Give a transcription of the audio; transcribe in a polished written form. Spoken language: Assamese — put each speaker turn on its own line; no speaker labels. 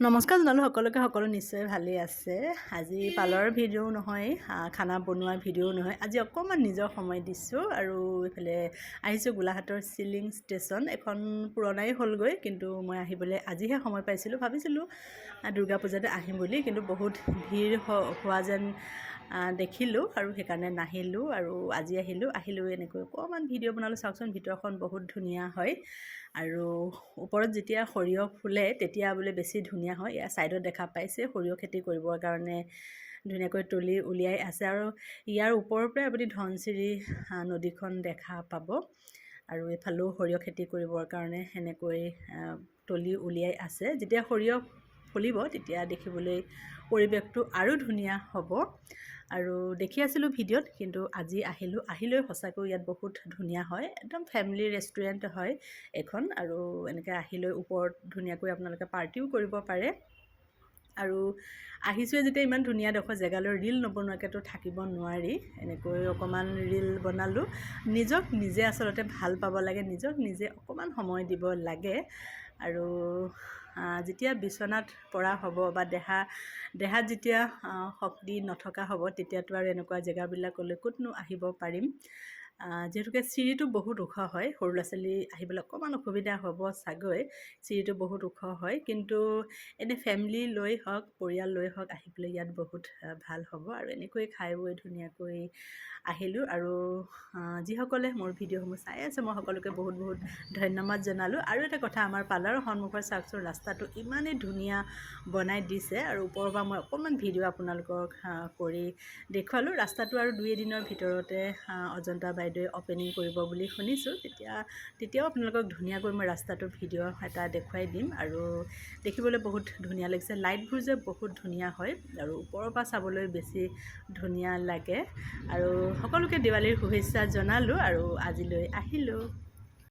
নমস্কাৰ জনালোঁ সকলোকে। সকলো নিশ্চয় ভালেই আছে। আজি পাৰ্লাৰৰ ভিডিঅ'ও নহয়, খানা বনোৱাৰ ভিডিঅ'ও নহয়। আজি অকণমান নিজৰ সময় দিছোঁ আৰু এইফালে আহিছোঁ গোলাঘাটৰ চিলিং ষ্টেচন। এখন পুৰণাই হ'লগৈ, কিন্তু মই আহিবলৈ আজিহে সময় পাইছিলোঁ। ভাবিছিলোঁ দুৰ্গা পূজাতে আহিম বুলি, কিন্তু বহুত ভিৰ হোৱা যেন দেখিলোঁ আৰু সেইকাৰণে নাহিলোঁ আৰু আজি আহিলোঁ এনেকৈ অকণমান ভিডিঅ' বনালোঁ। চাওকচোন, ভিতৰখন বহুত ধুনীয়া হয় আৰু ওপৰত যেতিয়া সৰিয়হ ফুলে তেতিয়া বোলে বেছি ধুনীয়া হয়। ইয়াৰ ছাইডত দেখা পাইছে সৰিয়হ খেতি কৰিবৰ কাৰণে ধুনীয়াকৈ তলি উলিয়াই আছে আৰু ইয়াৰ ওপৰৰ পৰাই আপুনি ধনশিৰি নদীখন দেখা পাব আৰু এইফালেও সৰিয়হ খেতি কৰিবৰ কাৰণে সেনেকৈ তলি উলিয়াই আছে। যেতিয়া সৰিয়হ ফুলিব তেতিয়া দেখিবলৈ পৰিৱেশটো আৰু ধুনীয়া হ'ব আৰু দেখি আছিলোঁ ভিডিঅ'ত, কিন্তু আজি আহিলৈ সঁচাকৈ ইয়াত বহুত ধুনীয়া হয়। একদম ফেমিলি ৰেষ্টুৰেণ্ট হয় এখন আৰু এনেকৈ আহিলৈ ওপৰত ধুনীয়াকৈ আপোনালোকে পাৰ্টিও কৰিব পাৰে। আৰু আহিছোঁৱে যেতিয়া ইমান ধুনীয়া ডোখৰ জেগালৈ ৰীল নবনোৱাকৈতো থাকিব নোৱাৰি। এনেকৈ অকণমান ৰীল বনালোঁ। নিজক নিজে আচলতে ভাল পাব লাগে, নিজক নিজে অকণমান সময় দিব লাগে আৰু যেতিয়া বিচনাত পৰা হ'ব বা দেহাত যেতিয়া শক্তি নথকা হ'ব তেতিয়াতো আৰু এনেকুৱা জেগাবিলাকলৈ ক'তনো আহিব পাৰিম। যিহেতুকে চিৰিটো বহুত ওখ হয়, সৰু ল'ৰা ছোৱালী আহিবলৈ অকণমান অসুবিধা হ'ব চাগৈ। চিৰিটো বহুত ওখ হয়, কিন্তু এনে ফেমিলি লৈ হওক, পৰিয়াল লৈ হওক আহিবলৈ ইয়াত বহুত ভাল হ'ব আৰু এনেকৈ খাই বৈ ধুনীয়াকৈ আহিলোঁ। আৰু যিসকলে মোৰ ভিডিঅ'সমূহ চাই আছে মই সকলোকে বহুত বহুত ধন্যবাদ জনালোঁ। আৰু এটা কথা, আমাৰ পাৰ্লাৰৰ সন্মুখৰ চাওকচোন, ৰাস্তাটো ইমানেই ধুনীয়া বনাই দিছে আৰু ওপৰৰ পৰা মই অকণমান ভিডিঅ' আপোনালোকক কৰি দেখুৱালোঁ। ৰাস্তাটো আৰু 2 এদিনৰ ভিতৰতে অজন্তা বাইদেৱে অ'পেনিং কৰিব বুলি শুনিছোঁ। তেতিয়াও আপোনালোকক ধুনীয়াকৈ মই ৰাস্তাটোৰ ভিডিঅ' এটা দেখুৱাই দিম আৰু দেখিবলৈ বহুত ধুনীয়া লাগিছে। লাইটবোৰ যে বহুত ধুনীয়া হয় আৰু ওপৰৰ পৰা চাবলৈ বেছি ধুনীয়া লাগে আৰু সকলোকে দেৱালীৰ শুভেচ্ছা জনালোঁ আৰু আজিলৈ আহিলোঁ।